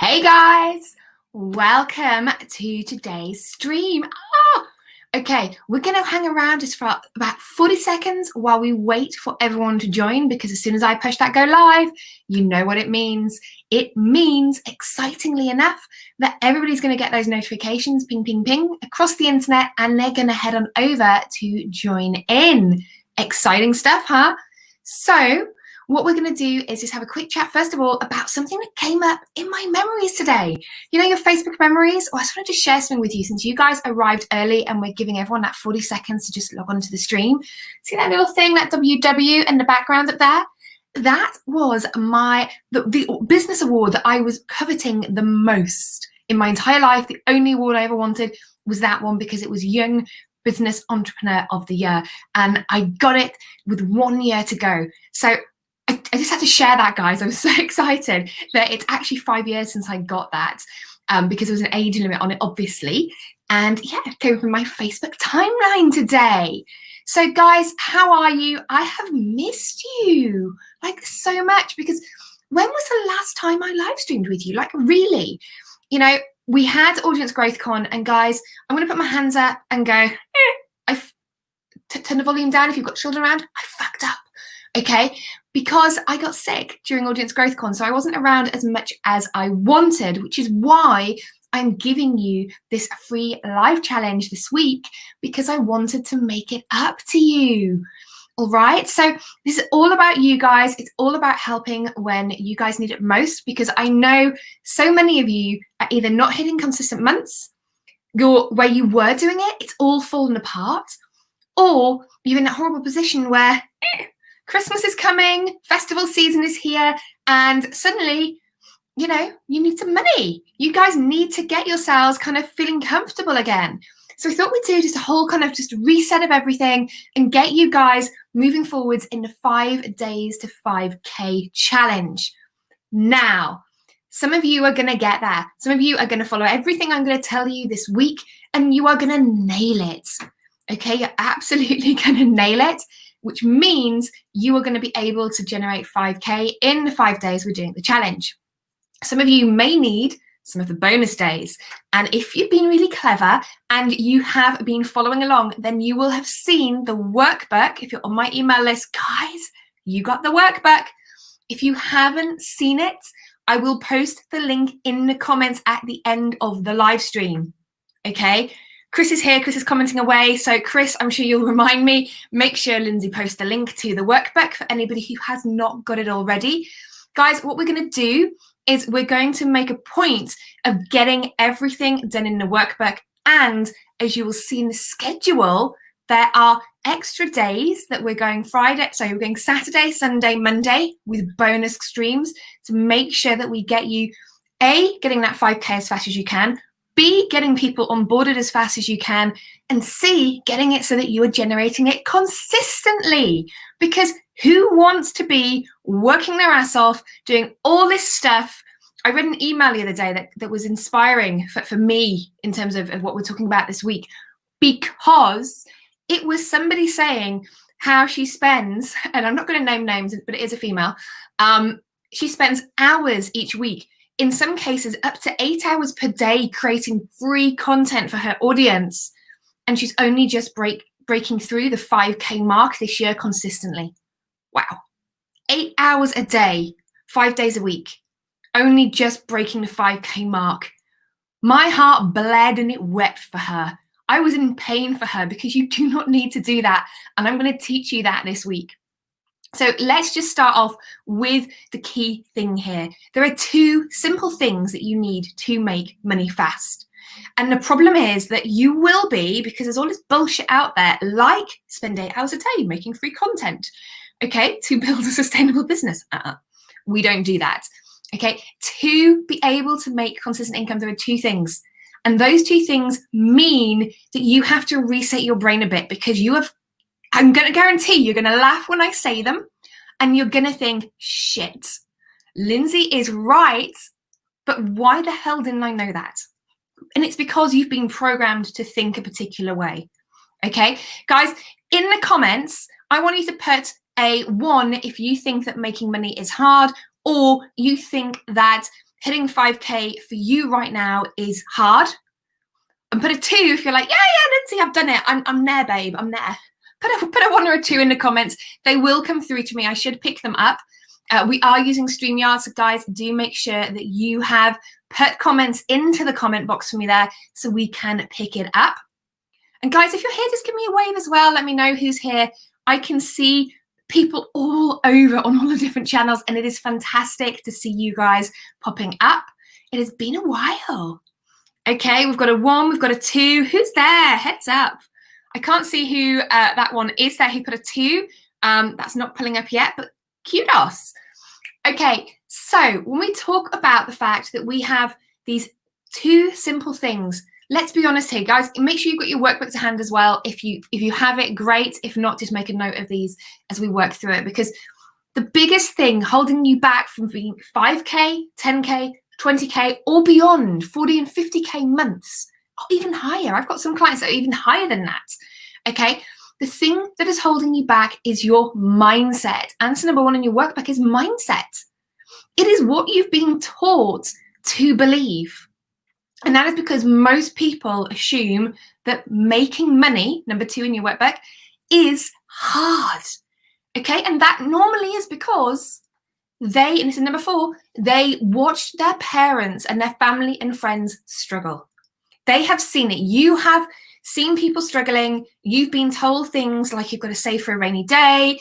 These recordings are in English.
Hey guys, welcome to today's stream. Okay, we're going to hang around just for about 40 seconds while we wait for everyone to join, because as soon as I push that go live, you know what it means. It means, excitingly enough, that everybody's going to get those notifications, ping, ping, ping, across the internet, and they're going to head on over to join in. Exciting stuff, huh? So what we're going to do is just have a quick chat, first of all, about something that came up in my memories today. You know, your Facebook memories? Oh, I just wanted to share something with you since you guys arrived early and we're giving everyone that 40 seconds to just log onto the stream. See that little thing, that WW in the background up there? That was the business award that I was coveting the most in my entire life. The only award I ever wanted was that one because it was Young Business Entrepreneur of the Year. And I got it with 1 year to go. So I just had to share that, guys. I was so excited that it's actually 5 years since I got that, because there was an age limit on it, obviously. And yeah, it came from my Facebook timeline today. So guys, how are you? I have missed you like so much, because when was the last time I live streamed with you? Like really, you know, we had Audience Growth Con, and guys, I'm going to put my hands up and go, turn the volume down if you've got children around. I fucked up. Okay, because I got sick during Audience Growth Con, so I wasn't around as much as I wanted, which is why I'm giving you this free live challenge this week, because I wanted to make it up to you. All right, so this is all about you guys. It's all about helping when you guys need it most, because I know so many of you are either not hitting consistent months, where you were doing it, it's all fallen apart, or you're in that horrible position where Christmas is coming, festival season is here, and suddenly, you know, you need some money. You guys need to get yourselves kind of feeling comfortable again. So I thought we'd do just a whole kind of just reset of everything and get you guys moving forwards in the 5 days to 5K challenge. Now, some of you are going to get there. Some of you are going to follow everything I'm going to tell you this week, and you are going to nail it. Okay, you're absolutely going to nail it, which means you are going to be able to generate 5K in the 5 days we're doing the challenge. Some of you may need some of the bonus days. And if you've been really clever and you have been following along, then you will have seen the workbook. If you're on my email list, guys, you got the workbook. If you haven't seen it, I will post the link in the comments at the end of the live stream. Okay? Chris is here. Chris is commenting away. So Chris, I'm sure you'll remind me. Make sure Lindsay posts the link to the workbook for anybody who has not got it already. Guys, what we're going to do is we're going to make a point of getting everything done in the workbook. And as you will see in the schedule, there are extra days that we're going we're going Saturday, Sunday, Monday with bonus streams to make sure that we get you, A, getting that 5K as fast as you can, B, getting people onboarded as fast as you can, and C, getting it so that you are generating it consistently. Because who wants to be working their ass off, doing all this stuff? I read an email the other day that was inspiring for me in terms of what we're talking about this week, because it was somebody saying how she spends, and I'm not going to name names, but it is a female, she spends hours each week, in some cases up to 8 hours per day, creating free content for her audience. And she's only just breaking through the 5K mark this year consistently. Wow. 8 hours a day, 5 days a week, only just breaking the 5K mark. My heart bled and it wept for her. I was in pain for her, because you do not need to do that. And I'm going to teach you that this week. So let's just start off with the key thing here. There are 2 simple things that you need to make money fast. And the problem is that you will be, because there's all this bullshit out there, like spend 8 hours a day making free content, okay, to build a sustainable business. We don't do that, okay? To be able to make consistent income, there are 2 things. And those 2 things mean that you have to reset your brain a bit, because I'm going to guarantee you're going to laugh when I say them, and you're going to think, shit, Lindsay is right, but why the hell didn't I know that? And it's because you've been programmed to think a particular way. Okay, guys, in the comments, I want you to put a 1 if you think that making money is hard, or you think that hitting 5K for you right now is hard. And put a 2 if you're like, yeah, Lindsay, I've done it. I'm there, babe. I'm there. Put a 1 or a 2 in the comments. They will come through to me. I should pick them up. We are using StreamYard, so guys, do make sure that you have put comments into the comment box for me there so we can pick it up. And guys, if you're here, just give me a wave as well. Let me know who's here. I can see people all over on all the different channels, and it is fantastic to see you guys popping up. It has been a while. Okay, we've got a 1, we've got a 2. Who's there? Heads up. I can't see who that one is there who put a 2. That's not pulling up yet, but kudos. Okay, so when we talk about the fact that we have these 2 simple things, let's be honest here, guys. Make sure you've got your workbook to hand as well. If you have it, great. If not, just make a note of these as we work through it, because the biggest thing holding you back from being 5K, 10K, 20K, or beyond 40 and 50K months, or even higher. I've got some clients that are even higher than that. Okay, the thing that is holding you back is your mindset. Answer number 1 in your workbook is mindset. It is what you've been taught to believe. And that is because most people assume that making money, number 2 in your workbook, is hard. Okay, and that normally is because they, and this is number 4, they watched their parents and their family and friends struggle. They have seen it. You have seen people struggling. You've been told things like you've got to save for a rainy day.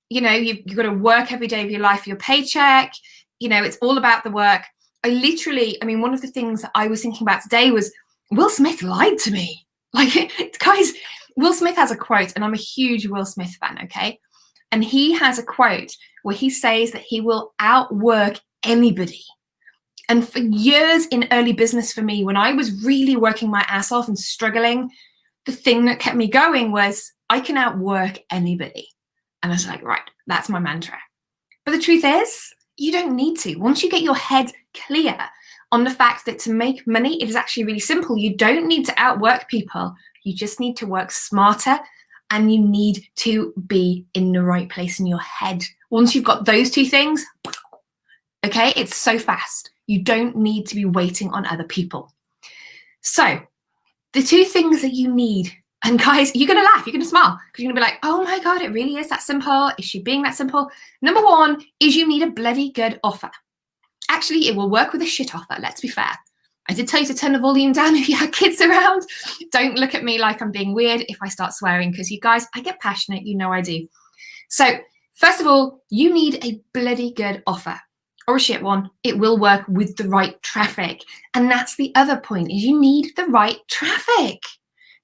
You know, you've got to work every day of your life for your paycheck. You know, it's all about the work. I mean, one of the things that I was thinking about today was Will Smith lied to me. Like, guys, Will Smith has a quote, and I'm a huge Will Smith fan, okay? And he has a quote where he says that he will outwork anybody. And for years in early business for me, when I was really working my ass off and struggling, the thing that kept me going was I can outwork anybody. And I was like, right, that's my mantra. But the truth is, you don't need to. Once you get your head clear on the fact that to make money, it is actually really simple. You don't need to outwork people. You just need to work smarter, and you need to be in the right place in your head. Once you've got those 2 things, okay, it's so fast. You don't need to be waiting on other people. So the 2 things that you need, and guys, you're going to laugh, you're going to smile, because you're going to be like, oh my God, it really is that simple. Is she being that simple? Number 1 is you need a bloody good offer. Actually, it will work with a shit offer, let's be fair. I did tell you to turn the volume down if you had kids around. Don't look at me like I'm being weird if I start swearing, because you guys, I get passionate, you know I do. So first of all, you need a bloody good offer, or a shit one. It will work with the right traffic. And that's the other point, is you need the right traffic.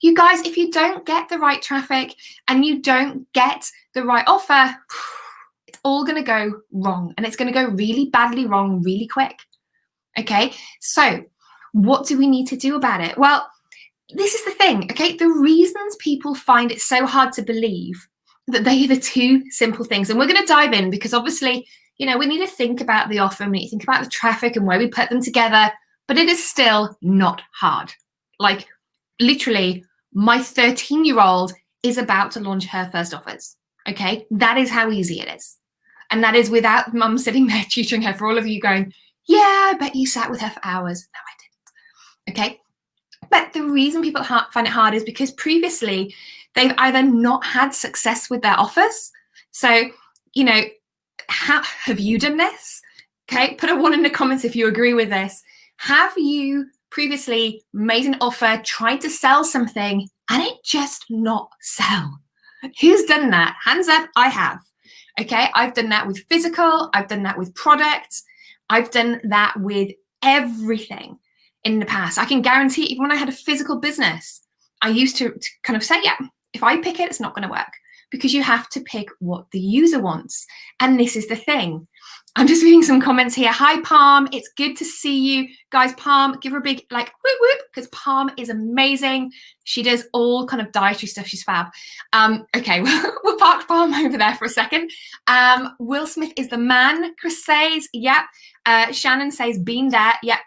You guys, if you don't get the right traffic and you don't get the right offer, it's all going to go wrong, and it's going to go really badly wrong really quick. Okay, so what do we need to do about it? Well, this is the thing, okay? The reasons people find it so hard to believe that they are the 2 simple things, and we're going to dive in because obviously, you know, we need to think about the offer, we need to think about the traffic and where we put them together, but it is still not hard. Like, literally, my 13-year-old is about to launch her first offers, okay? That is how easy it is. And that is without mum sitting there tutoring her. For all of you going, yeah, I bet you sat with her for hours. No, I didn't. Okay. But the reason people find it hard is because previously they've either not had success with their offers. So, you know, have you done this? Okay. Put a 1 in the comments if you agree with this. Have you previously made an offer, tried to sell something, and it just not sell? Who's done that? Hands up. I have. Okay. I've done that with physical. I've done that with products. I've done that with everything in the past. I can guarantee, even when I had a physical business, I used to kind of say, yeah, if I pick it, it's not going to work, because you have to pick what the user wants. And this is the thing. I'm just reading some comments here. Hi, Palm. It's good to see you. Guys, Palm, give her a big like whoop whoop, because Palm is amazing. She does all kind of dietary stuff. She's fab. Okay, we'll park Palm over there for a second. Will Smith is the man, Chris says. Yep. Shannon says, been there. Yep.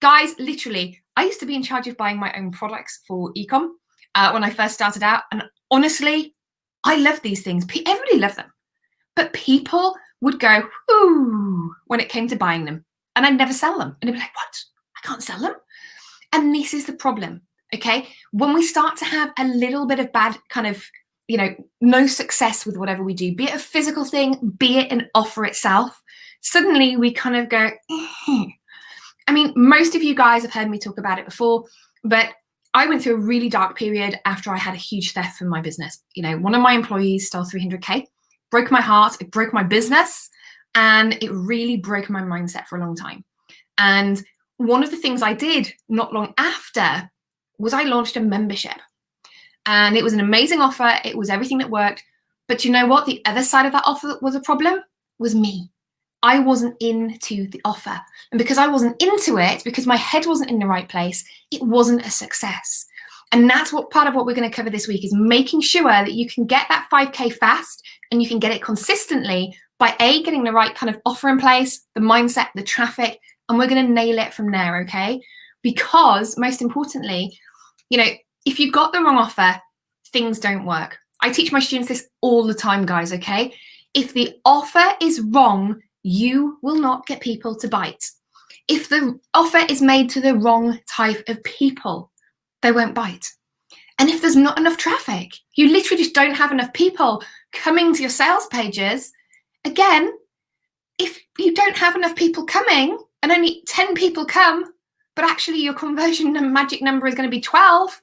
Guys, literally, I used to be in charge of buying my own products for e-com when I first started out. And honestly, I love these things. Everybody loved them. But people would go, ooh, when it came to buying them. and I'd never sell them. And they'd be like, what? I can't sell them? And this is the problem, okay? When we start to have a little bit of bad kind of, no success with whatever we do, be it a physical thing, be it an offer itself, suddenly we kind of go, I mean, most of you guys have heard me talk about it before, but I went through a really dark period after I had a huge theft from my business. One of my employees stole 300K, broke my heart, it broke my business, and it really broke my mindset for a long time. And one of the things I did not long after was I launched a membership. And it was an amazing offer. It was everything that worked. But you know what? The other side of that offer that was a problem was me. I wasn't into the offer. And because I wasn't into it, because my head wasn't in the right place, it wasn't a success. And that's what part of what we're going to cover this week is making sure that you can get that 5K fast and you can get it consistently by getting the right kind of offer in place, the mindset, the traffic, and we're going to nail it from there, okay? Because most importantly, if you've got the wrong offer, things don't work. I teach my students this all the time, guys, okay? If the offer is wrong, you will not get people to bite. If the offer is made to the wrong type of people, they won't bite. And if there's not enough traffic, you literally just don't have enough people coming to your sales pages. Again, if you don't have enough people coming and only 10 people come, but actually your conversion magic number is going to be 12,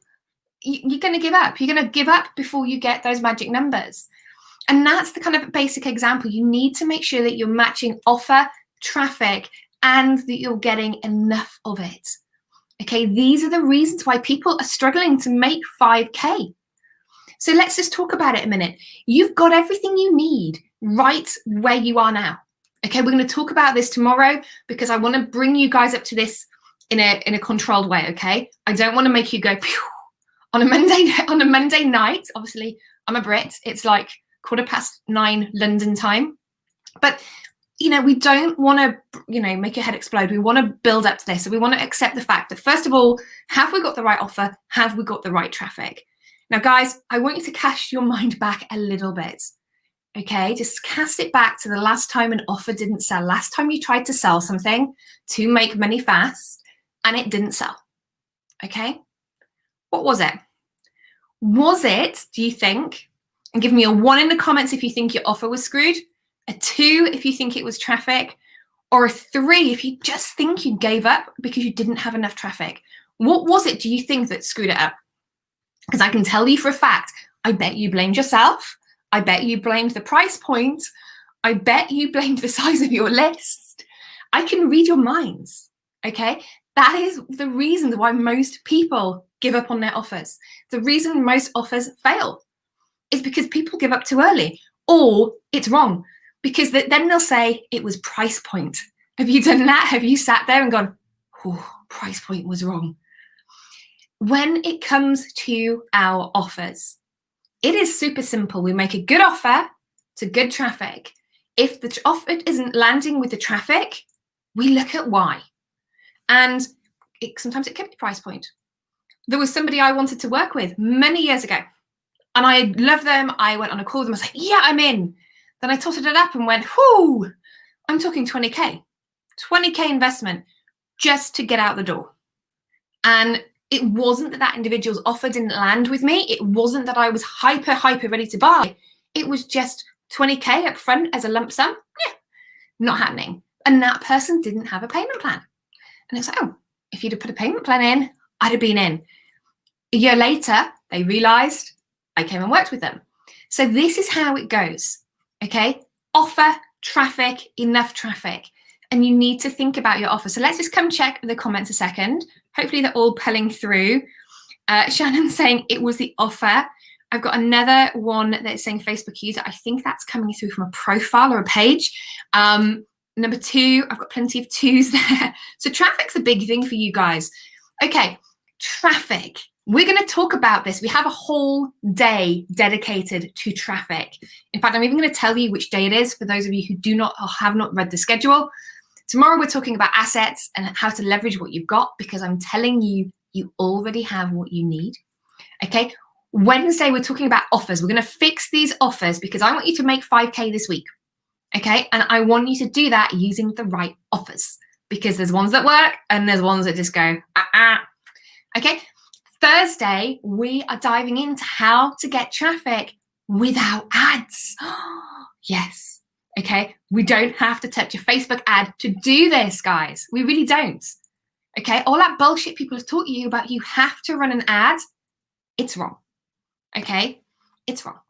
you're going to give up. You're going to give up before you get those magic numbers. And that's the kind of basic example. You need to make sure that you're matching offer, traffic, and that you're getting enough of it. Okay, these are the reasons why people are struggling to make 5K. So let's just talk about it a minute. You've got everything you need right where you are now. Okay, we're going to talk about this tomorrow because I want to bring you guys up to this in a controlled way, okay? I don't want to make you go pew on a Monday night. Obviously, I'm a Brit. It's like 9:15 London time. But, we don't want to, make your head explode. We want to build up to this. So we want to accept the fact that, first of all, have we got the right offer? Have we got the right traffic? Now, guys, I want you to cast your mind back a little bit. Okay, just cast it back to the last time an offer didn't sell. Last time you tried to sell something to make money fast and it didn't sell. Okay, what was it? Was it, do you think, and give me a 1 in the comments if you think your offer was screwed, a 2 if you think it was traffic, or a 3 if you just think you gave up because you didn't have enough traffic? What was it, do you think, that screwed it up? Because I can tell you for a fact, I bet you blamed yourself. I bet you blamed the price point. I bet you blamed the size of your list. I can read your minds, okay? That is the reason why most people give up on their offers. The reason most offers fail is because people give up too early, or it's wrong, because then they'll say it was price point. Have you done that? Have you sat there and gone, oh, price point was wrong? When it comes to our offers, it is super simple. We make a good offer to good traffic. If the offer isn't landing with the traffic, we look at why. And sometimes it can be price point. There was somebody I wanted to work with many years ago, and I loved them. I went on a call with them. I was like, yeah, I'm in. Then I totted it up and went, whoo, I'm talking 20K investment just to get out the door. And it wasn't that individual's offer didn't land with me. It wasn't that I was hyper ready to buy. It was just 20K up front as a lump sum. Yeah, not happening. And that person didn't have a payment plan. And it's like, oh, if you'd have put a payment plan in, I'd have been in. A year later, they realized I came and worked with them. So this is how it goes, okay? Offer, traffic, enough traffic. And you need to think about your offer. So let's just come check the comments a second. Hopefully they're all pulling through. Shannon's saying it was the offer. I've got another one that's saying Facebook user. I think that's coming through from a profile or a page. Number 2, I've got plenty of 2s there. So traffic's a big thing for you guys. Okay, traffic. We're going to talk about this. We have a whole day dedicated to traffic. In fact, I'm even going to tell you which day it is for those of you who do not or have not read the schedule. Tomorrow, we're talking about assets and how to leverage what you've got, because I'm telling you, you already have what you need. Okay. Wednesday, we're talking about offers. We're going to fix these offers because I want you to make 5K this week. Okay. And I want you to do that using the right offers, because there's ones that work and there's ones that just go, Okay, Thursday, we are diving into how to get traffic without ads. Yes. Okay, we don't have to touch a Facebook ad to do this, guys. We really don't. Okay, all that bullshit people have taught you about you have to run an ad, it's wrong. Okay, it's wrong.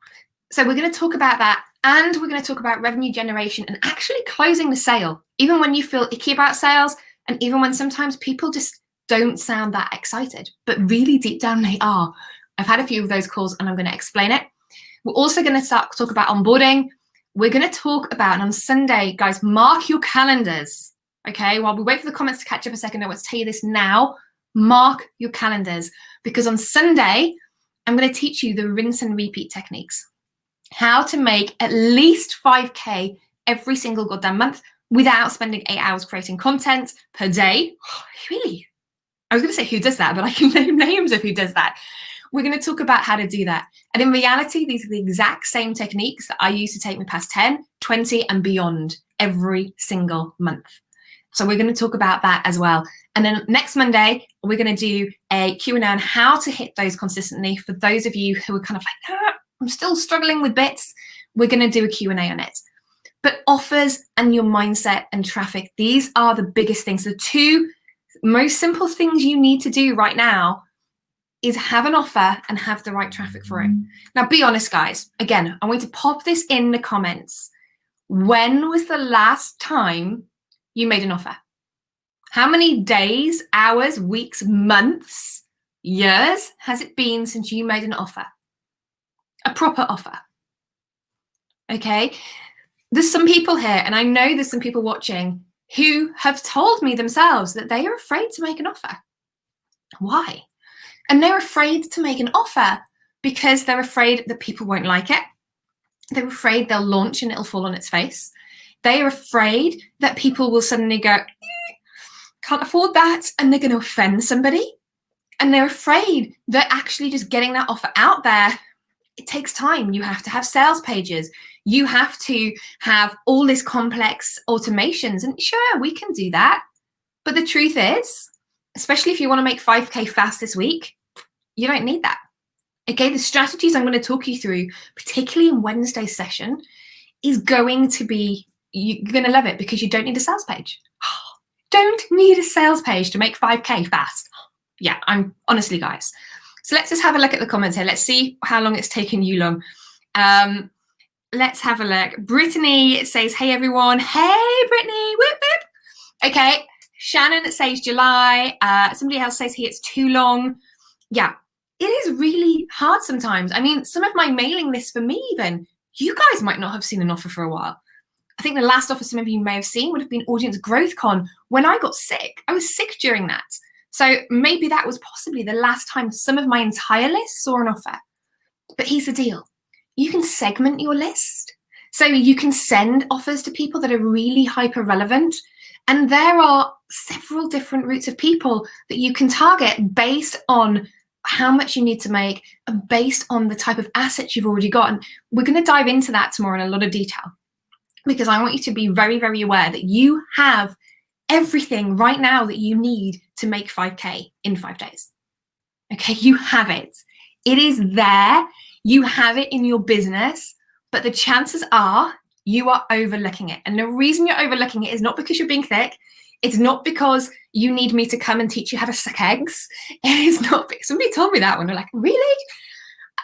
So we're going to talk about that, and we're going to talk about revenue generation and actually closing the sale, even when you feel icky about sales, and even when sometimes people just don't sound that excited, but really deep down they are. I've had a few of those calls and I'm going to explain it. We're also going to talk about onboarding. We're going to talk about, and on Sunday, guys, mark your calendars. Okay, while we wait for the comments to catch up a second, I want to tell you this now. Mark your calendars, because on Sunday, I'm going to teach you the rinse and repeat techniques. How to make at least 5K every single goddamn month without spending 8 hours creating content per day. Really? I was going to say who does that, but I can name names of who does that. We're going to talk about how to do that. And in reality, these are the exact same techniques that I use to take me past 10, 20 and beyond every single month. So we're going to talk about that as well. And then next Monday, we're going to do a Q&A on how to hit those consistently. For those of you who are kind of like, I'm still struggling with bits, we're going to do a Q&A on it. But offers and your mindset and traffic, these are the biggest things. The two most simple things you need to do right now is have an offer and have the right traffic for it. Now, be honest, guys. Again, I want you to pop this in the comments. When was the last time you made an offer? How many days, hours, weeks, months, years has it been since you made an offer? A proper offer. Okay? There's some people here, and I know there's some people watching who have told me themselves that they are afraid to make an offer. Why? And they're afraid to make an offer because they're afraid that people won't like it. They're afraid they'll launch and it'll fall on its face. They are afraid that people will suddenly go, can't afford that, and they're going to offend somebody. And they're afraid that actually just getting that offer out there, it takes time. You have to have sales pages. You have to have all this complex automations. And sure, we can do that. But the truth is, especially if you want to make 5K fast this week, you don't need that. Okay, the strategies I'm going to talk you through, particularly in Wednesday's session, is going to be, you're going to love it because you don't need a sales page. Don't need a sales page to make 5K fast. Yeah, I'm honestly, guys. So let's just have a look at the comments here. Let's see how long it's taken you long. Let's have a look. Brittany says, hey, everyone. Hey, Brittany. Whoop, whoop. Okay. Shannon says July. Somebody else says here it's too long. Yeah, it is really hard sometimes. I mean, some of my mailing lists for me even, you guys might not have seen an offer for a while. I think the last offer some of you may have seen would have been Audience Growth Con when I got sick. I was sick during that. So maybe that was possibly the last time some of my entire list saw an offer. But here's the deal. You can segment your list. So you can send offers to people that are really hyper relevant. And there are several different routes of people that you can target based on how much you need to make and based on the type of assets you've already got. And we're going to dive into that tomorrow in a lot of detail because I want you to be very, very aware that you have everything right now that you need to make 5K in 5 days. Okay, you have it. It is there. You have it in your business, but the chances are you are overlooking it. And the reason you're overlooking it is not because you're being thick. It's not because you need me to come and teach you how to suck eggs. It is not. Somebody told me that one. They're like, really?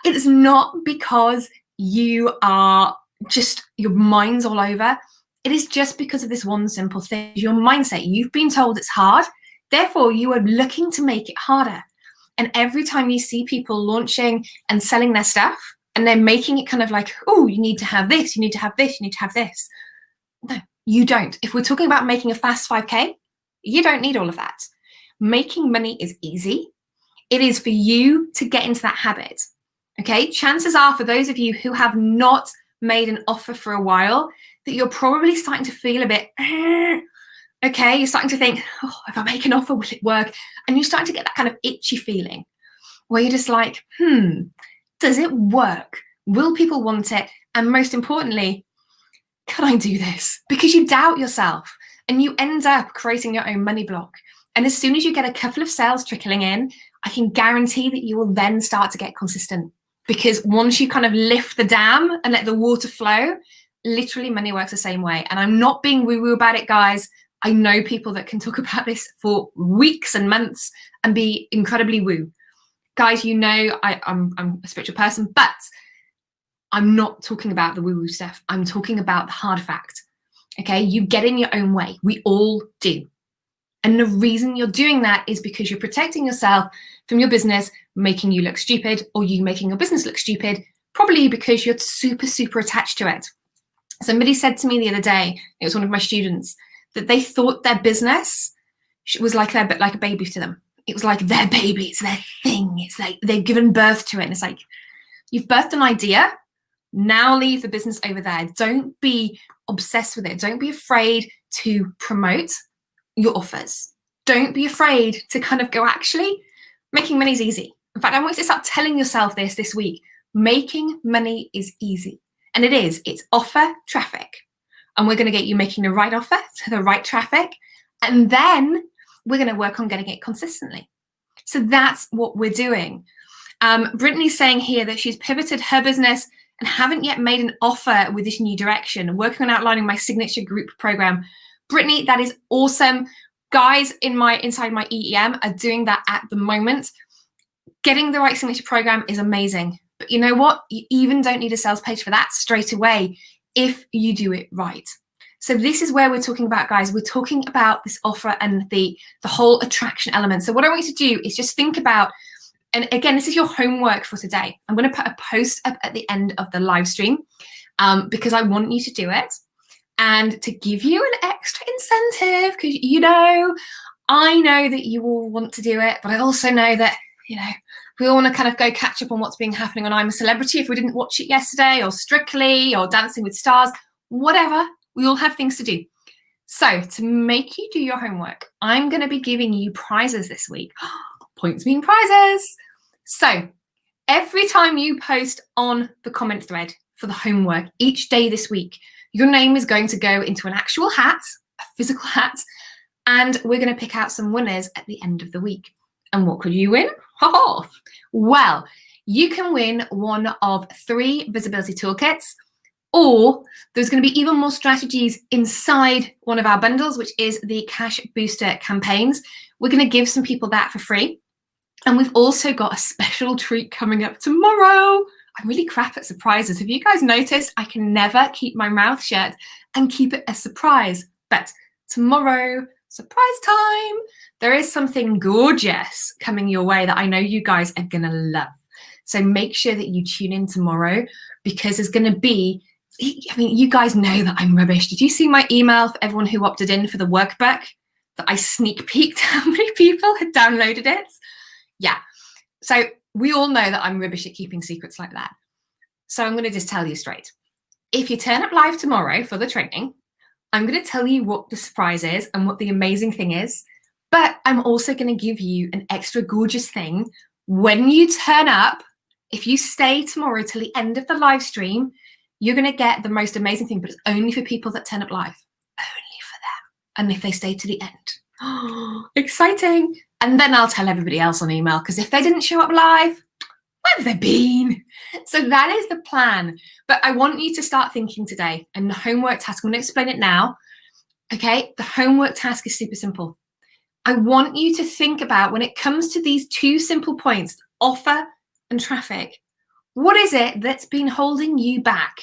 It's not because you are just, your mind's all over. It is just because of this one simple thing. Your mindset. You've been told it's hard. Therefore, you are looking to make it harder. And every time you see people launching and selling their stuff, and they're making it kind of like, oh, you need to have this, you need to have this, you need to have this. No, you don't. If we're talking about making a fast 5K, you don't need all of that. Making money is easy. It is for you to get into that habit. Okay, chances are for those of you who have not made an offer for a while, that you're probably starting to feel a bit, okay, you're starting to think, oh, if I make an offer, will it work? And you're starting to get that kind of itchy feeling where you're just like, does it work? Will people want it? And most importantly, can I do this? Because you doubt yourself. and you end up creating your own money block. And as soon as you get a couple of sales trickling in, I can guarantee that you will then start to get consistent. Because once you kind of lift the dam and let the water flow, literally money works the same way. And I'm not being woo-woo about it, guys. I know people that can talk about this for weeks and months and be incredibly woo. Guys, you know I'm a spiritual person, but I'm not talking about the woo-woo stuff. I'm talking about the hard fact. Okay, you get in your own way. We all do. And the reason you're doing that is because you're protecting yourself from your business making you look stupid, or you making your business look stupid, probably because you're super, super attached to it. Somebody said to me the other day, it was one of my students, that they thought their business was like a baby to them. It was like their baby, it's their thing. It's like they've given birth to it. And it's like, you've birthed an idea, now leave the business over there. Don't be obsessed with it. Don't be afraid to promote your offers. Don't be afraid to kind of go, actually, making money is easy. In fact, I want you to start telling yourself this week. Making money is easy. And it is. It's offer traffic. And we're going to get you making the right offer to the right traffic. And then we're going to work on getting it consistently. So that's what we're doing. Brittany's saying here that she's pivoted her business and haven't yet made an offer with this new direction. Working on outlining my signature group program. Brittany, that is awesome. Guys inside my EEM are doing that at the moment. Getting the right signature program is amazing. But you know what? You even don't need a sales page for that straight away if you do it right. So this is where we're talking about, guys. We're talking about this offer and the whole attraction element. So what I want you to do is just think about, and again, this is your homework for today. I'm going to put a post up at the end of the live stream because I want you to do it and to give you an extra incentive, because, you know, I know that you all want to do it, but I also know that, you know, we all want to kind of go catch up on what's been happening on I'm a Celebrity if we didn't watch it yesterday, or Strictly, or Dancing with Stars, whatever. We all have things to do. So to make you do your homework, I'm going to be giving you prizes this week. Points mean prizes. So every time you post on the comment thread for the homework each day this week, your name is going to go into an actual hat, a physical hat, and we're going to pick out some winners at the end of the week. And what could you win? Well, you can win one of 3 visibility toolkits, or there's going to be even more strategies inside one of our bundles, which is the Cash Booster campaigns. We're going to give some people that for free. And we've also got a special treat coming up tomorrow. I'm really crap at surprises. Have you guys noticed? I can never keep my mouth shut and keep it a surprise. But tomorrow, surprise time, there is something gorgeous coming your way that I know you guys are going to love. So make sure that you tune in tomorrow, because there's going to be, I mean, you guys know that I'm rubbish. Did you see my email for everyone who opted in for the workbook that I sneak peeked how many people had downloaded it? Yeah. So we all know that I'm rubbish at keeping secrets like that. So I'm going to just tell you straight. If you turn up live tomorrow for the training, I'm going to tell you what the surprise is and what the amazing thing is. But I'm also going to give you an extra gorgeous thing when you turn up. If you stay tomorrow till the end of the live stream, you're going to get the most amazing thing, but it's only for people that turn up live. Only for them. And if they stay to the end. Oh, exciting. And then I'll tell everybody else on email, because if they didn't show up live, where have they been? So that is the plan. But I want you to start thinking today. And the homework task, I'm going to explain it now. Okay, the homework task is super simple. I want you to think about, when it comes to these 2 simple points, offer and traffic, what is it that's been holding you back?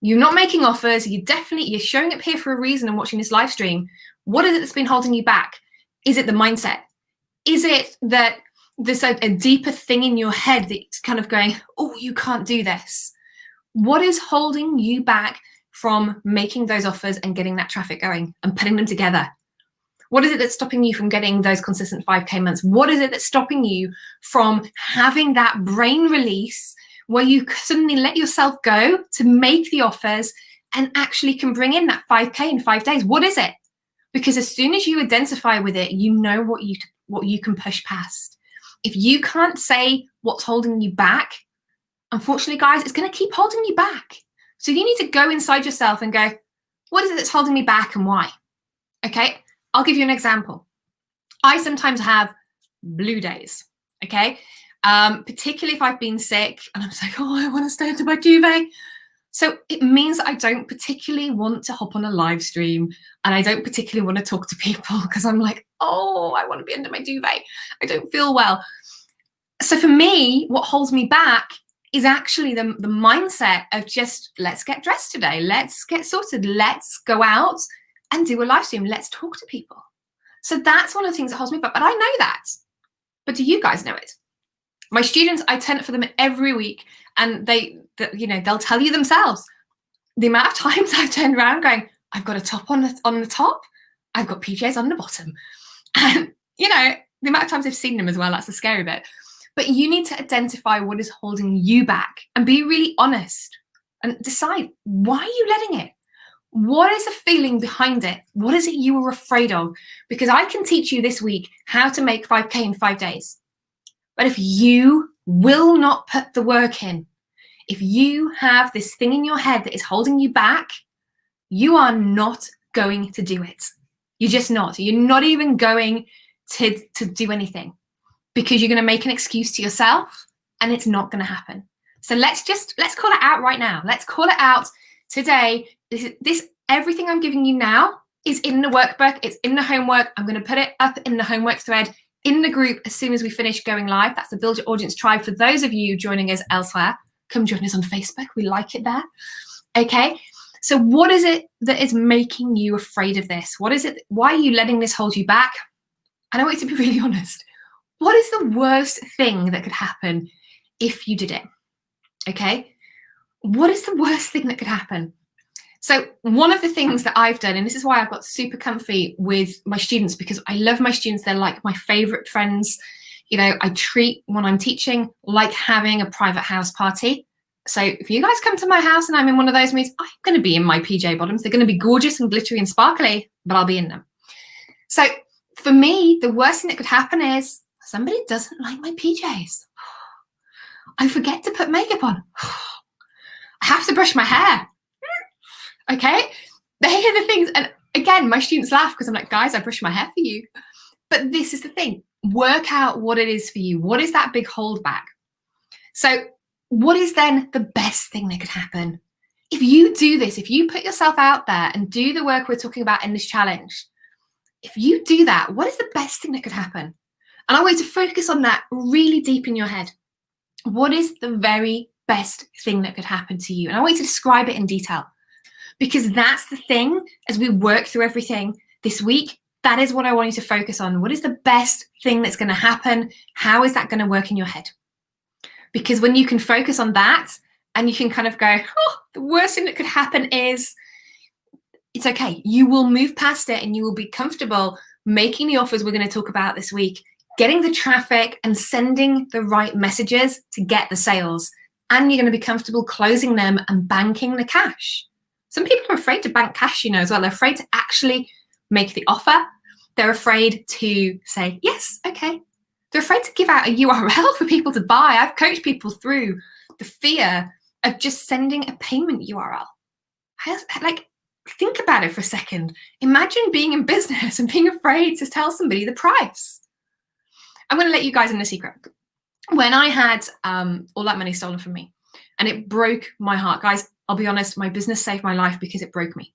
You're not making offers. You're showing up here for a reason and watching this live stream. What is it that's been holding you back? Is it the mindset? Is it that there's a deeper thing in your head that's kind of going, oh, you can't do this? What is holding you back from making those offers and getting that traffic going and putting them together? What is it that's stopping you from getting those consistent 5K months? What is it that's stopping you from having that brain release where you suddenly let yourself go to make the offers and actually can bring in that 5K in 5 days? What is it? Because as soon as you identify with it, you know what you can push past. If you can't say what's holding you back, unfortunately, guys, it's going to keep holding you back. So you need to go inside yourself and go, what is it that's holding me back and why? Okay, I'll give you an example. I sometimes have blue days, okay? Particularly if I've been sick and I'm like, oh, I want to stay under my duvet. So it means that I don't particularly want to hop on a live stream and I don't particularly want to talk to people because I'm like, oh, I want to be under my duvet. I don't feel well. So for me, what holds me back is actually the mindset of just, let's get dressed today. Let's get sorted. Let's go out and do a live stream. Let's talk to people. So that's one of the things that holds me back. But I know that. But do you guys know it? My students, I turn up for them every week, and they'll tell you themselves the amount of times I've turned around going, I've got a top on the top, I've got PJs on the bottom, and the amount of times I've seen them as well. That's the scary bit. But you need to identify what is holding you back and be really honest and decide, why are you letting it? What is the feeling behind it? What is it you were afraid of? Because I can teach you this week how to make 5K in 5 days. But if you will not put the work in, if you have this thing in your head that is holding you back, you are not going to do it. You're just not. You're not even going to do anything because you're going to make an excuse to yourself and it's not going to happen. So let's call it out right now. Let's call it out today. This everything I'm giving you now is in the workbook. It's in the homework. I'm going to put it up in the homework thread in the group as soon as we finish going live. That's the Build Your Audience Tribe. For those of you joining us elsewhere, come join us on Facebook. We like it there. Okay. So what is it that is making you afraid of this? What is it? Why are you letting this hold you back? And I want you to be really honest. What is the worst thing that could happen if you did it? Okay. What is the worst thing that could happen? So one of the things that I've done, and this is why I've got super comfy with my students, because I love my students. They're like my favorite friends. I treat when I'm teaching like having a private house party. So if you guys come to my house and I'm in one of those meets, I'm going to be in my PJ bottoms. They're going to be gorgeous and glittery and sparkly, but I'll be in them. So for me, the worst thing that could happen is somebody doesn't like my PJs. I forget to put makeup on. I have to brush my hair. Okay, they are the things. And again, my students laugh because I'm like, guys, I brush my hair for you. But this is the thing. Work out what it is for you. What is that big holdback? So what is then the best thing that could happen? If you do this, if you put yourself out there and do the work we're talking about in this challenge, if you do that, what is the best thing that could happen? And I want you to focus on that really deep in your head. What is the very best thing that could happen to you? And I want you to describe it in detail. Because that's the thing, as we work through everything this week, that is what I want you to focus on. What is the best thing that's going to happen? How is that going to work in your head? Because when you can focus on that and you can kind of go, oh, the worst thing that could happen is, it's okay. You will move past it and you will be comfortable making the offers we're going to talk about this week, getting the traffic and sending the right messages to get the sales. And you're going to be comfortable closing them and banking the cash. Some people are afraid to bank cash, as well. They're afraid to actually make the offer. They're afraid to say, yes, okay. They're afraid to give out a URL for people to buy. I've coached people through the fear of just sending a payment URL. Think about it for a second. Imagine being in business and being afraid to tell somebody the price. I'm going to let you guys in a secret. When I had all that money stolen from me, and it broke my heart, guys, I'll be honest, my business saved my life because it broke me.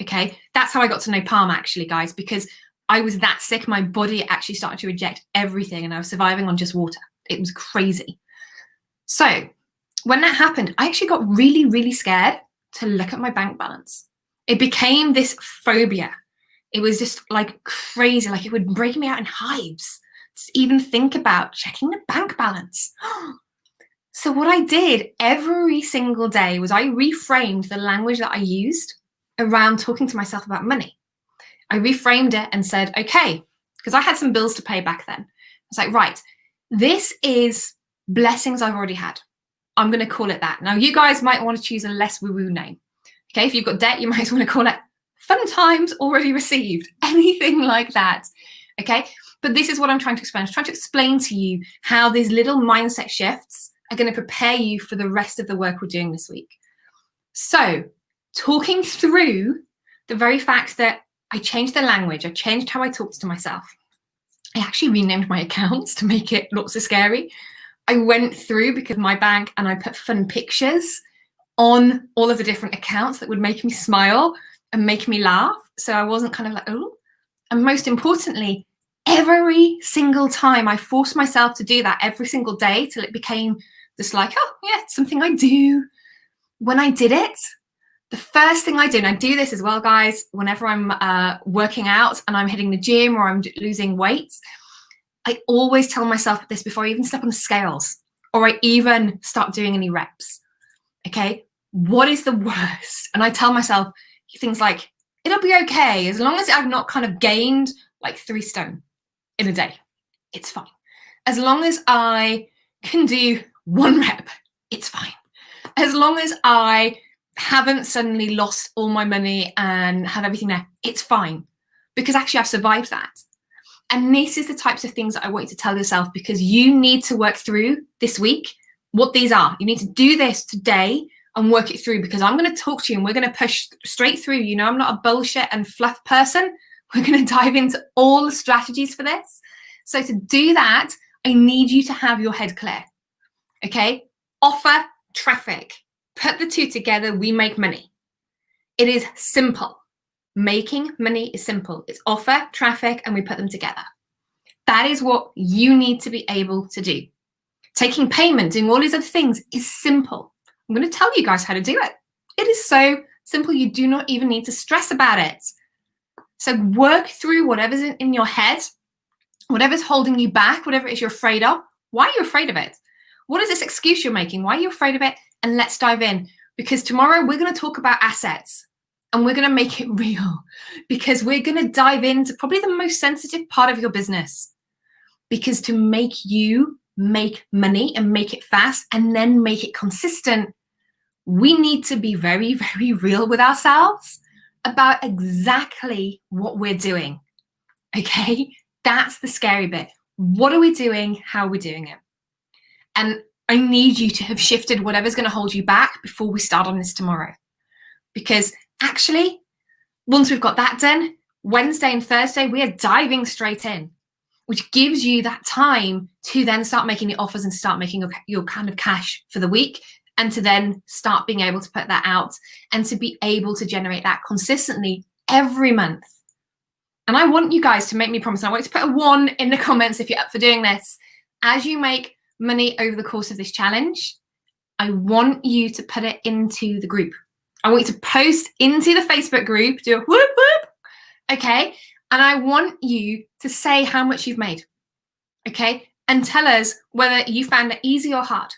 Okay, that's how I got to know Palm, actually, guys, because I was that sick. My body actually started to reject everything and I was surviving on just water. It was crazy. So when that happened, I actually got really, really scared to look at my bank balance. It became this phobia. It was just like crazy. Like it would break me out in hives to even think about checking the bank balance. So what I did every single day was I reframed the language that I used around talking to myself about money. I reframed it and said, okay, because I had some bills to pay back then. I was like, right, this is blessings I've already had. I'm going to call it that. Now, you guys might want to choose a less woo-woo name. Okay, if you've got debt, you might want to call it fun times already received, anything like that. Okay, but this is what I'm trying to explain. I'm trying to explain to you how these little mindset shifts are going to prepare you for the rest of the work we're doing this week. So talking through the very fact that I changed the language. I changed how I talked to myself. I actually renamed my accounts to make it not so scary. I went through because my bank and I put fun pictures on all of the different accounts that would make me smile and make me laugh. So I wasn't kind of like, oh. And most importantly, every single time I forced myself to do that every single day till it became just like, oh yeah, it's something I do. When I did it, the first thing I do, and I do this as well, guys, whenever I'm working out and I'm hitting the gym or I'm losing weight, I always tell myself this before I even step on the scales or I even start doing any reps. Okay, what is the worst? And I tell myself things like, it'll be okay as long as I've not kind of gained like 3 stone in a day. It's fine. As long as I can do 1 rep, it's fine. As long as I haven't suddenly lost all my money and have everything there, it's fine. Because actually I've survived that. And this is the types of things that I want you to tell yourself, because you need to work through this week what these are. You need to do this today and work it through, because I'm going to talk to you and we're going to push straight through. You know, I'm not a bullshit and fluff person. We're going to dive into all the strategies for this. So to do that, I need you to have your head clear. Okay? Offer, traffic. Put the two together, we make money. It is simple. Making money is simple. It's offer, traffic, and we put them together. That is what you need to be able to do. Taking payment, doing all these other things is simple. I'm going to tell you guys how to do it. It is so simple. You do not even need to stress about it. So work through whatever's in your head, whatever's holding you back, whatever it is you're afraid of. Why are you afraid of it? What is this excuse you're making? Why are you afraid of it? And let's dive in, because tomorrow we're going to talk about assets and we're going to make it real, because we're going to dive into probably the most sensitive part of your business. Because to make you make money and make it fast and then make it consistent, we need to be very, very real with ourselves about exactly what we're doing. Okay? That's the scary bit. What are we doing? How are we doing it? And I need you to have shifted whatever's going to hold you back before we start on this tomorrow. Because actually, once we've got that done, Wednesday and Thursday, we are diving straight in, which gives you that time to then start making the offers and start making your kind of cash for the week, and to then start being able to put that out and to be able to generate that consistently every month. And I want you guys to make me promise. I want you to put a 1 in the comments if you're up for doing this. As you make money over the course of this challenge, I want you to put it into the group. I want you to post into the Facebook group, do a whoop whoop, okay? And I want you to say how much you've made, okay? And tell us whether you found it easy or hard.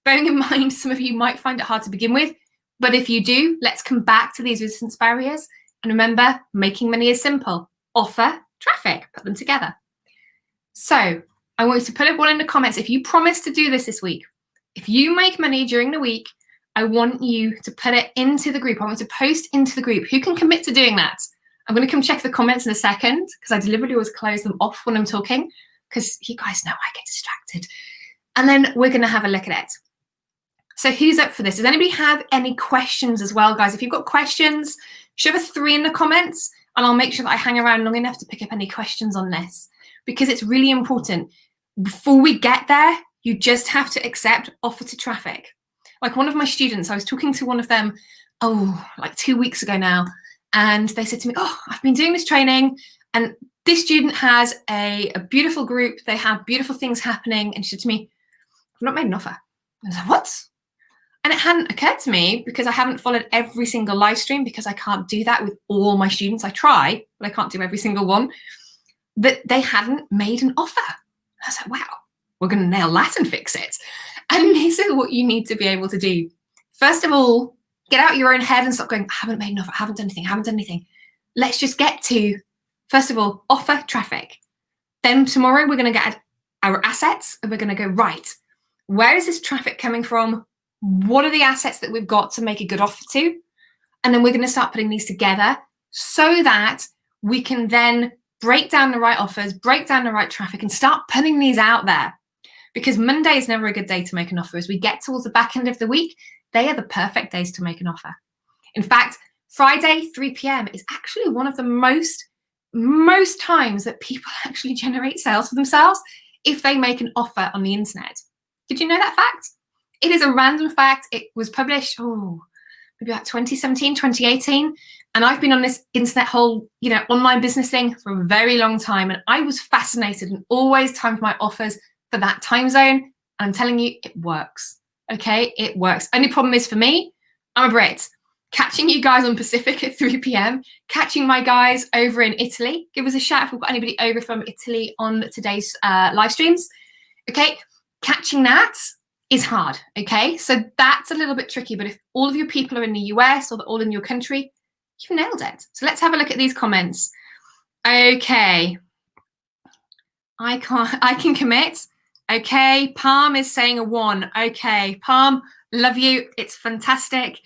Bearing in mind, some of you might find it hard to begin with, but if you do, let's come back to these resistance barriers. And remember, making money is simple. Offer, traffic, put them together. So I want you to put a 1 in the comments if you promise to do this week. If you make money during the week, I want you to put it into the group. I want you to post into the group. Who can commit to doing that? I'm going to come check the comments in a second, because I deliberately always close them off when I'm talking, because you guys know I get distracted. And then we're going to have a look at it. So who's up for this? Does anybody have any questions as well, guys? If you've got questions, shove a 3 in the comments, and I'll make sure that I hang around long enough to pick up any questions on this, because it's really important. Before we get there, you just have to accept offer to traffic. Like one of my students, I was talking to one of them, like 2 weeks ago now, and they said to me, I've been doing this training, and this student has a beautiful group. They have beautiful things happening. And she said to me, I've not made an offer. And I was like, what? And it hadn't occurred to me, because I haven't followed every single live stream, because I can't do that with all my students. I try, but I can't do every single one, that they hadn't made an offer. I was like, wow, we're going to nail that and fix it. And this is what you need to be able to do. First of all, get out your own head and stop going, I haven't made an offer, I haven't done anything. Let's just get to, first of all, offer, traffic. Then tomorrow we're going to get our assets, and we're going to go, right, where is this traffic coming from? What are the assets that we've got to make a good offer to? And then we're going to start putting these together so that we can then break down the right offers, break down the right traffic, and start putting these out there. Because Monday is never a good day to make an offer. As we get towards the back end of the week, they are the perfect days to make an offer. In fact, Friday, 3 p.m. is actually one of the most times that people actually generate sales for themselves if they make an offer on the internet. Did you know that fact? It is a random fact. It was published, maybe about 2017, 2018. And I've been on this internet whole, online business thing for a very long time. And I was fascinated and always timed my offers for that time zone. And I'm telling you, it works. Okay, it works. Only problem is for me, I'm a Brit. Catching you guys on Pacific at 3 p.m, catching my guys over in Italy. Give us a shout if we've got anybody over from Italy on today's live streams. Okay, catching that is hard, okay? So that's a little bit tricky, but if all of your people are in the US or they're all in your country, you've nailed it. So let's have a look at these comments. Okay, I can commit. Okay, Palm is saying a 1. Okay, Palm, love you. It's fantastic.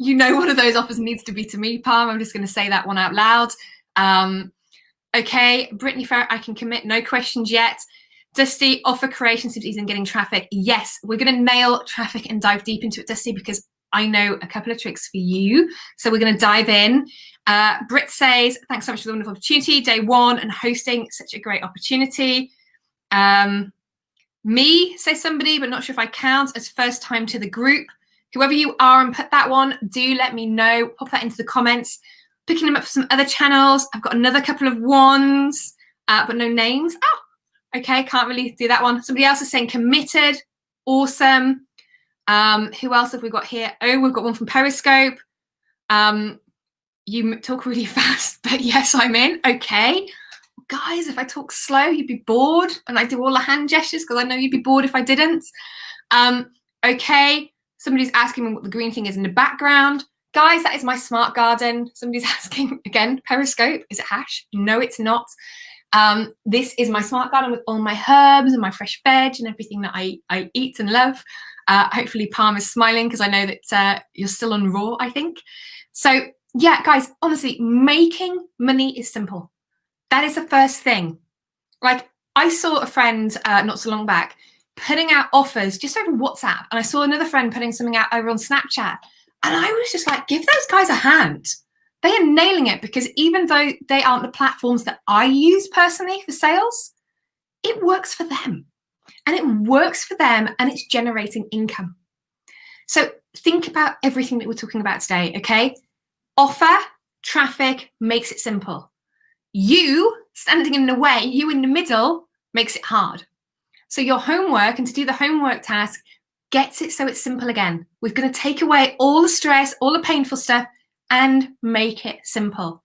One of those offers needs to be to me, Palm. I'm just going to say that one out loud. Okay, Brittany Farrell, I can commit. No questions yet. Dusty, offer creation seems easy in getting traffic. Yes, we're going to nail traffic and dive deep into it, Dusty, because I know a couple of tricks for you. So we're going to dive in. Britt says, thanks so much for the wonderful opportunity. Day 1 and hosting, such a great opportunity. Me, says somebody, but not sure if I count as first time to the group. Whoever you are and put that one, do let me know. Pop that into the comments. Picking them up for some other channels. I've got another couple of ones, but no names. Oh, okay, can't really do that one. Somebody else is saying committed. Awesome. Who else have we got here? Oh, we've got one from Periscope. You talk really fast, but yes, I'm in. Okay. Guys, if I talk slow, you'd be bored. And I do all the hand gestures because I know you'd be bored if I didn't. Okay. Somebody's asking me what the green thing is in the background. Guys, that is my smart garden. Somebody's asking, again, Periscope, is it hash? No, it's not. This is my smart garden with all my herbs and my fresh veg and everything that I eat and love. Hopefully Palm is smiling because I know that you're still on raw, I think. So yeah, guys, honestly, making money is simple. That is the first thing. Like I saw a friend not so long back putting out offers just over WhatsApp. And I saw another friend putting something out over on Snapchat. And I was just like, give those guys a hand. They are nailing it because even though they aren't the platforms that I use personally for sales, it works for them. And it works for them and it's generating income. So think about everything that we're talking about today, okay? Offer, traffic makes it simple. You standing in the way, you in the middle, makes it hard. So your homework, and to do the homework task, gets it so it's simple again. We're going to take away all the stress, all the painful stuff, and make it simple.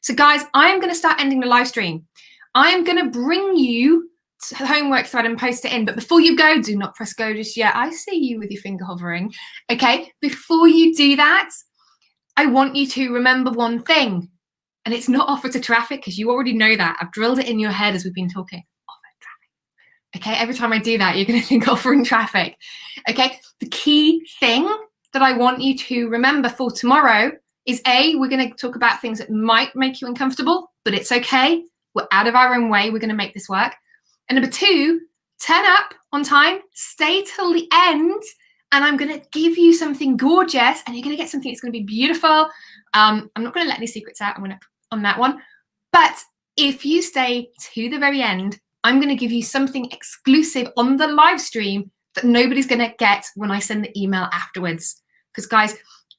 So guys, I am going to start ending the live stream. I am going to bring you to the homework thread and post it in. But before you go, do not press go just yet. I see you with your finger hovering. Okay, before you do that, I want you to remember one thing. And it's not offer to traffic because you already know that. I've drilled it in your head as we've been talking. Okay, every time I do that, you're going to think offering traffic. Okay, the key thing that I want you to remember for tomorrow is A, we're going to talk about things that might make you uncomfortable, but it's okay. We're out of our own way. We're going to make this work. And number 2, turn up on time, stay till the end, and I'm going to give you something gorgeous, and you're going to get something that's going to be beautiful. I'm not going to let any secrets out. I'm going to on that one. But if you stay to the very end, I'm going to give you something exclusive on the live stream that nobody's going to get when I send the email afterwards. Because guys,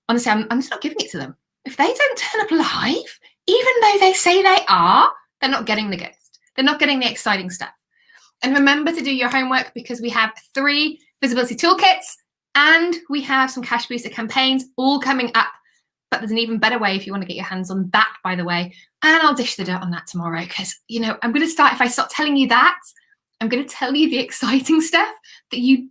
honestly, I'm just not giving it to them. If they don't turn up live, even though they say they are, they're not getting the gift. They're not getting the exciting stuff. And remember to do your homework because we have 3 visibility toolkits and we have some cash booster campaigns all coming up. But there's an even better way if you want to get your hands on that, by the way. And I'll dish the dirt on that tomorrow because, I'm going to start, if I start telling you that, I'm going to tell you the exciting stuff that you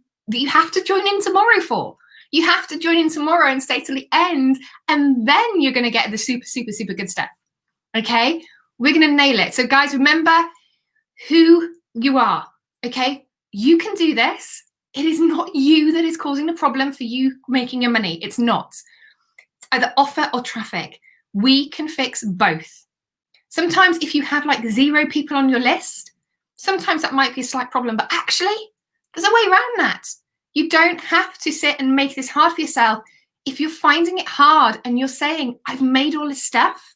have to join in tomorrow for. You have to join in tomorrow and stay till the end. And then you're going to get the super, super, super good stuff. Okay? We're going to nail it. So guys, remember who you are. Okay? You can do this. It is not you that is causing the problem for you making your money. It's not. Either offer or traffic. We can fix both. Sometimes if you have like 0 people on your list, sometimes that might be a slight problem, but actually there's a way around that. You don't have to sit and make this hard for yourself. If you're finding it hard and you're saying, I've made all this stuff,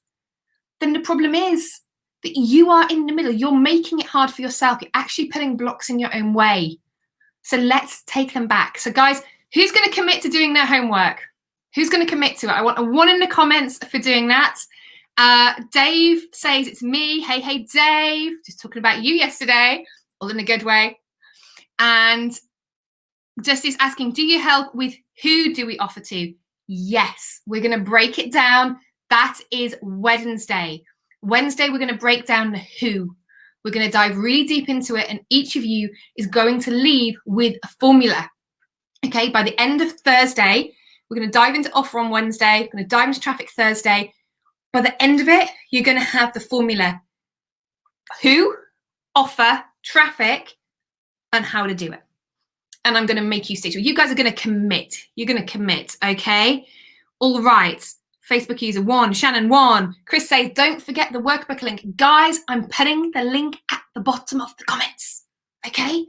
then the problem is that you are in the middle. You're making it hard for yourself. You're actually putting blocks in your own way. So let's take them back. So guys, who's going to commit to doing their homework? Who's going to commit to it? I want a 1 in the comments for doing that. Dave says it's me. Hey, Dave. Just talking about you yesterday, all in a good way. And Justice asking, do you help with who do we offer to? Yes, we're going to break it down. That is Wednesday. Wednesday, we're going to break down the who. We're going to dive really deep into it, and each of you is going to leave with a formula. Okay, by the end of Thursday, we're going to dive into offer on Wednesday. We're going to dive into traffic Thursday. By the end of it, you're going to have the formula: who, offer, traffic, and how to do it. And I'm going to make you stick to it. You guys are going to commit. You're going to commit, okay? All right. Facebook user 1, Shannon 1. Chris says, don't forget the workbook link. Guys, I'm putting the link at the bottom of the comments, okay?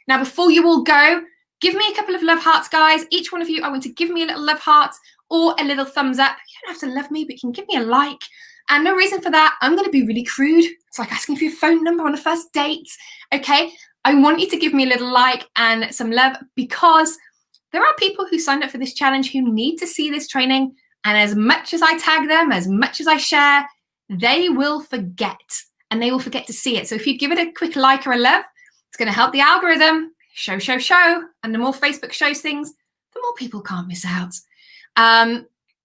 Now, before you all go, give me a couple of love hearts, guys. Each one of you, I want to give me a little love heart or a little thumbs up. You don't have to love me, but you can give me a like. And no reason for that. I'm going to be really crude. It's like asking for your phone number on a first date, okay? I want you to give me a little like and some love, because there are people who signed up for this challenge who need to see this training. And as much as I tag them, as much as I share, they will forget, and they will forget to see it. So if you give it a quick like or a love, it's going to help the algorithm show. And the more Facebook shows things, the more people can't miss out.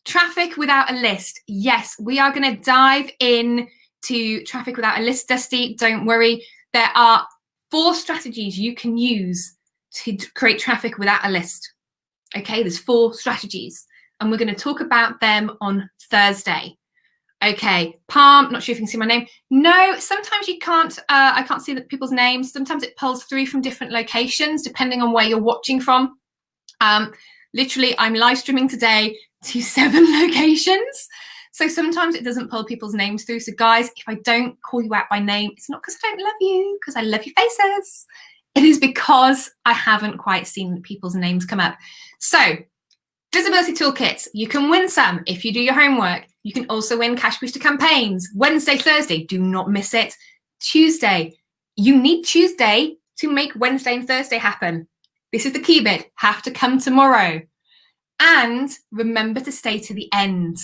Traffic without a list. Yes, we are going to dive in to traffic without a list, Dusty. Don't worry. There are 4 strategies you can use to create traffic without a list. Okay, there's 4 strategies, and we're going to talk about them on Thursday. Okay, Palm, not sure if you can see my name. No, sometimes you can't, I can't see people's names. Sometimes it pulls through from different locations, depending on where you're watching from. Literally, I'm live streaming today to 7 locations. So sometimes it doesn't pull people's names through. So guys, if I don't call you out by name, it's not because I don't love you, because I love your faces. It is because I haven't quite seen people's names come up. So visibility toolkits, you can win some if you do your homework. You can also win cash booster campaigns. Wednesday, Thursday, do not miss it. Tuesday, you need Tuesday to make Wednesday and Thursday happen. This is the key bit, have to come tomorrow. And remember to stay to the end.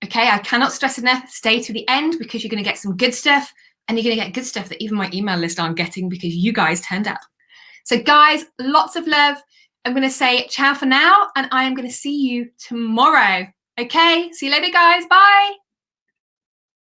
Okay, I cannot stress enough, stay to the end, because you're going to get some good stuff, and you're going to get good stuff that even my email list aren't getting because you guys turned up. So guys, lots of love. I'm going to say ciao for now, and I am going to see you tomorrow. Okay, see you later, guys. Bye.